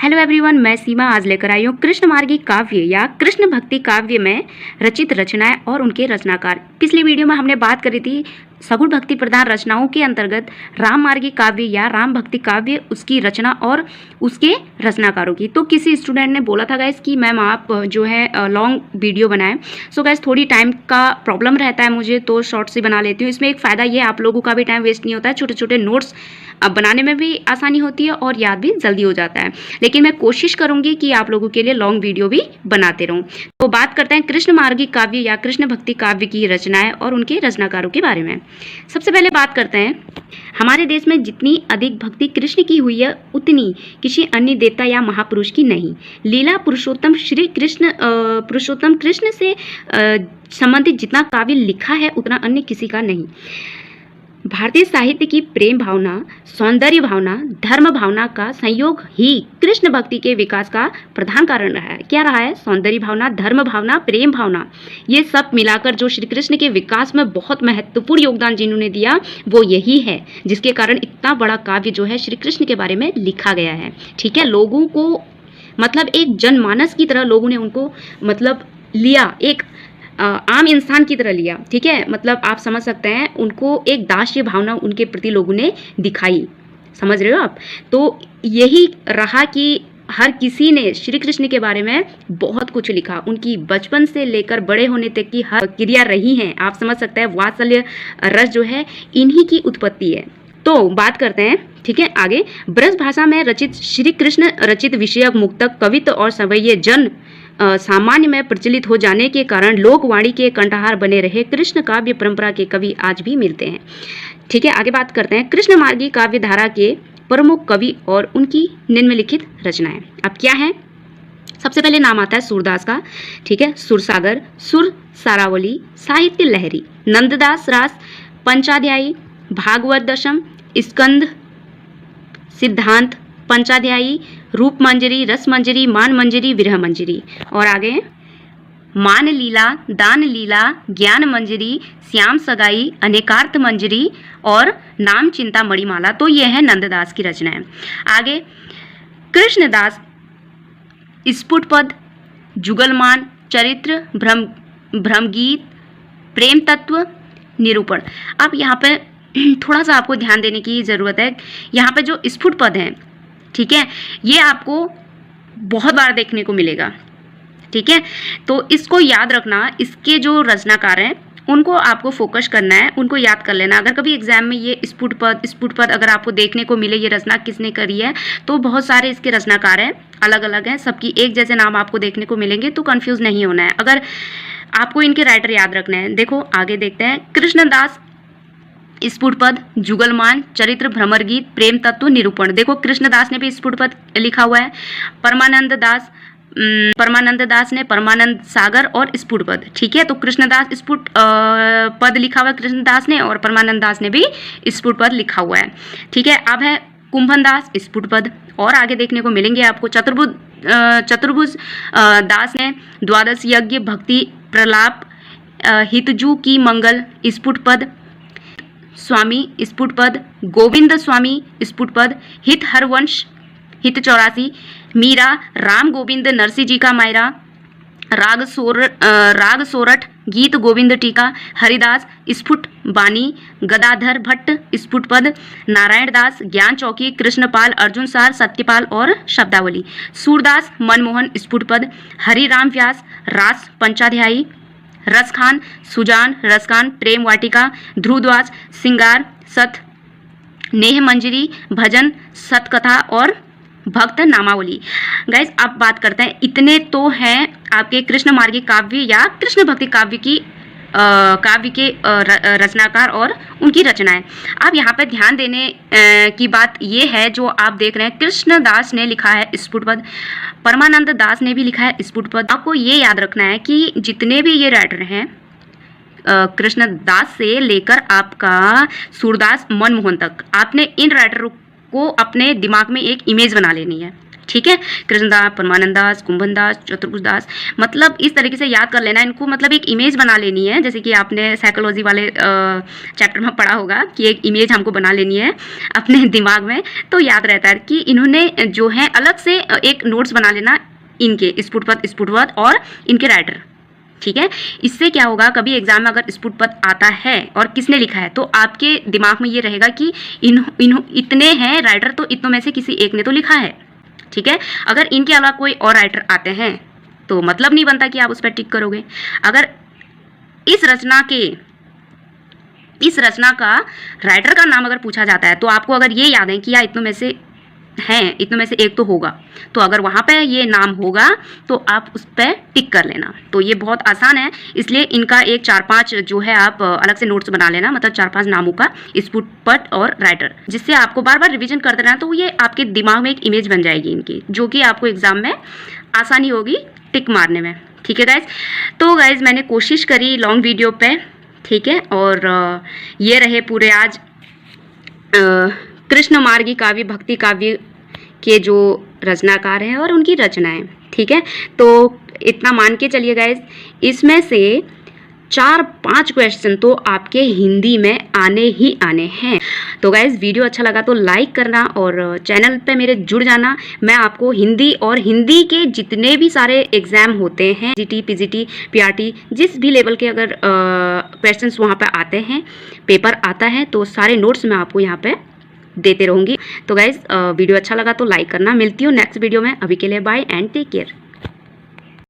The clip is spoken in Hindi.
हेलो एवरीवन, मैं सीमा आज लेकर आई हूँ कृष्ण मार्गी काव्य या कृष्ण भक्ति काव्य में रचित रचनाएं और उनके रचनाकार। पिछली वीडियो में हमने बात करी थी सगुण भक्ति प्रधान रचनाओं के अंतर्गत राम मार्गी काव्य या राम भक्ति काव्य, उसकी रचना और उसके रचनाकारों की। तो किसी स्टूडेंट ने बोला था गाइस कि मैम आप जो है लॉन्ग वीडियो बनाएं। सो गाइस थोड़ी टाइम का प्रॉब्लम रहता है मुझे, तो शॉर्ट से बना लेती हूँ। इसमें एक फ़ायदा ये आप लोगों का भी टाइम वेस्ट नहीं होता है, छोटे छोटे नोट्स अब बनाने में भी आसानी होती है और याद भी जल्दी हो जाता है। लेकिन मैं कोशिश करूंगी कि आप लोगों के लिए लॉन्ग वीडियो भी बनाते रहूं। तो बात करते हैं कृष्ण मार्गी काव्य या कृष्ण भक्ति काव्य की रचनाएं और उनके रचनाकारों के बारे में। सबसे पहले बात करते हैं, हमारे देश में जितनी अधिक भक्ति कृष्ण की हुई है उतनी किसी अन्य देवता या महापुरुष की नहीं। लीला पुरुषोत्तम श्री कृष्ण पुरुषोत्तम कृष्ण से संबंधित जितना काव्य लिखा है उतना अन्य किसी का नहीं। भारतीय साहित्य की प्रेम भावना, सौंदर्य भावना, धर्म भावना का संयोग ही कृष्ण भक्ति के विकास का प्रधान कारण रहा है। क्या रहा है? सौंदर्य भावना, धर्म भावना, प्रेम भावना, ये सब मिलाकर जो श्री कृष्ण के विकास में बहुत महत्वपूर्ण योगदान जिन्होंने दिया वो यही है, जिसके कारण इतना बड़ा काव्य जो है श्री कृष्ण के बारे में लिखा गया है। ठीक है, लोगों को मतलब एक जनमानस की तरह लोगों ने उनको मतलब लिया, एक आम इंसान की तरह लिया। ठीक है, मतलब आप समझ सकते हैं, उनको एक दास्य भावना उनके प्रति लोगों ने दिखाई। समझ रहे हो आप? तो यही रहा कि हर किसी ने श्री कृष्ण के बारे में बहुत कुछ लिखा, उनकी बचपन से लेकर बड़े होने तक की हर क्रिया रही है। आप समझ सकते हैं, वात्सल्य रस जो है इन्हीं की उत्पत्ति है। तो बात करते हैं, ठीक है, आगे। ब्रज भाषा में रचित श्री कृष्ण रचित विषयक मुक्तक, कवित्व और सवैये जन सामान्य में प्रचलित हो जाने के कारण लोकवाणी के कंठहार बने रहे कृष्ण काव्य परंपरा के कवि आज भी मिलते हैं। ठीक है, आगे बात करते हैं कृष्ण मार्गी काव्य धारा के प्रमुख कवि और उनकी निम्नलिखित रचनाएं। अब क्या है? सबसे पहले नाम आता है सूरदास का। ठीक है, सुरसागर, सुर सारावली, साहित्य लहरी, नंददास रास, पंचाध्यायी, भागवत दशम, स्कंद, सिद्धांत, पंचाध्यायी, रूप मंजरी, रस मंजरी, मान मंजरी, विरह मंजरी। और आगे मान लीला, दान लीला, ज्ञान मंजरी, श्याम सगाई, अनेकार्थ मंजरी और नाम चिंता मणिमाला। तो ये है नंददास की रचनाएं। आगे कृष्णदास स्फुट पद, जुगलमान, चरित्र, भ्रमगीत, प्रेम तत्व, निरूपण। अब यहाँ पे थोड़ा सा आपको ध्यान देने की ज़रूरत है। यहाँ पे जो स्फुट पद हैं, ठीक है, ये आपको बहुत बार देखने को मिलेगा। ठीक है, तो इसको याद रखना। इसके जो रचनाकार हैं उनको आपको फोकस करना है, उनको याद कर लेना। अगर कभी एग्जाम में ये स्फुट पद अगर आपको देखने को मिले, ये रचना किसने करी है, तो बहुत सारे इसके रचनाकार हैं, अलग अलग हैं, सबकी एक जैसे नाम आपको देखने को मिलेंगे, तो कंफ्यूज नहीं होना है। अगर आपको इनके राइटर याद रखना है। देखो आगे देखते हैं, कृष्णदास स्फुट पद, जुगलमान, चरित्र, भ्रमर गीत, प्रेम तत्व, निरूपण। देखो कृष्णदास ने भी स्फुट पद लिखा हुआ है, परमानंद दास ने परमानंद सागर और स्फुट पद। ठीक है, तो कृष्णदास स्फुट पद लिखा हुआ है कृष्णदास ने, और परमानंद दास ने भी स्फुट पद लिखा हुआ है। ठीक है, अब है कुंभन दास स्फुट पद, और आगे देखने को मिलेंगे आपको चतुर्भुज दास ने द्वादश यज्ञ, भक्ति, प्रलाप, हितजू की मंगल स्फुट पद, स्वामी स्फुट पद, गोविंद स्वामी स्फुट पद, हित हरवंश, हित 84, मीरा, राम गोविंद नरसिंह जी का मायरा, राग सोरठ, गीत गोविंद टीका, हरिदास स्फुट बानी, गदाधर भट्ट स्फुट पद, नारायण दास, ज्ञान चौकी, कृष्णपाल, अर्जुन सार, सत्यपाल और शब्दावली, सूरदास मनमोहन स्फुट पद, हरिराम व्यास, रास पंचाध्यायी, रसखान, सुजान, रसखान, प्रेम वाटिका, ध्रुवदास, सिंगार, सत, नेह मंजरी, भजन, सतकथा और भक्त नामावली। गाइस अब बात करते हैं, इतने तो हैं आपके कृष्ण मार्गी काव्य या कृष्ण भक्ति काव्य के रचनाकार और उनकी रचनाएं। अब यहाँ पे ध्यान देने की बात ये है, जो आप देख रहे हैं कृष्णदास ने लिखा है स्फुट पद, परमानंद दास ने भी लिखा है स्फुट पद। आपको ये याद रखना है कि जितने भी ये राइटर हैं कृष्णदास से लेकर आपका सूरदास मनमोहन तक, आपने इन राइटरों को अपने दिमाग में एक इमेज बना लेनी है। ठीक है। कृष्णदास, परमानंद दास, कुंभन दास, चतुर्भुज दास, मतलब इस तरीके से याद कर लेना इनको, मतलब एक इमेज बना लेनी है, जैसे कि आपने साइकोलॉजी वाले चैप्टर में पढ़ा होगा कि एक इमेज हमको बना लेनी है अपने दिमाग में, तो याद रहता है कि इन्होंने जो है अलग से एक नोट्स बना लेना इनके स्फुटपथ और इनके राइटर, ठीक है। इससे क्या होगा, कभी एग्जाम में अगर स्फुटपथ आता है और किसने लिखा है तो आपके दिमाग में ये रहेगा कि इतने हैं राइटर, तो इतनों में से किसी एक ने तो लिखा है, ठीक है। अगर इनके अलावा कोई और राइटर आते हैं तो मतलब नहीं बनता कि आप उस पर टिक करोगे। अगर इस रचना का राइटर का नाम अगर पूछा जाता है तो आपको अगर ये याद है कि यार इतनों में से एक तो होगा, तो अगर वहाँ पे ये नाम होगा तो आप उस पर टिक कर लेना। तो ये बहुत आसान है, इसलिए इनका एक 4-5 जो है आप अलग से नोट्स बना लेना, मतलब 4-5 नामों का, स्फुटपथ और राइटर, जिससे आपको बार बार रिवीजन करते रहना, तो ये आपके दिमाग में एक इमेज बन जाएगी इनकी, जो कि आपको एग्जाम में आसानी होगी टिक मारने में, ठीक है गाइज। तो गाइज मैंने कोशिश करी लॉन्ग वीडियो पे, ठीक है, और ये रहे पूरे आज कृष्णमार्गी काव्य, भक्ति काव्य के जो रचनाकार हैं और उनकी रचनाएं, ठीक है। तो इतना मान के चलिए गाइज, इसमें से 4-5 क्वेश्चन तो आपके हिंदी में आने ही आने हैं। तो गाइज वीडियो अच्छा लगा तो लाइक करना और चैनल पे मेरे जुड़ जाना। मैं आपको हिंदी और हिंदी के जितने भी सारे एग्जाम होते हैं, जीटी, पीजीटी, पीआरटी, जिस भी लेवल के अगर क्वेश्चंस वहाँ पे आते हैं, पेपर आता है, तो सारे नोट्स मैं आपको यहाँ पे देते रहूँगी। तो गाइज वीडियो अच्छा लगा तो लाइक करना। मिलती हूँ नेक्स्ट वीडियो में, अभी के लिए बाय एंड टेक केयर।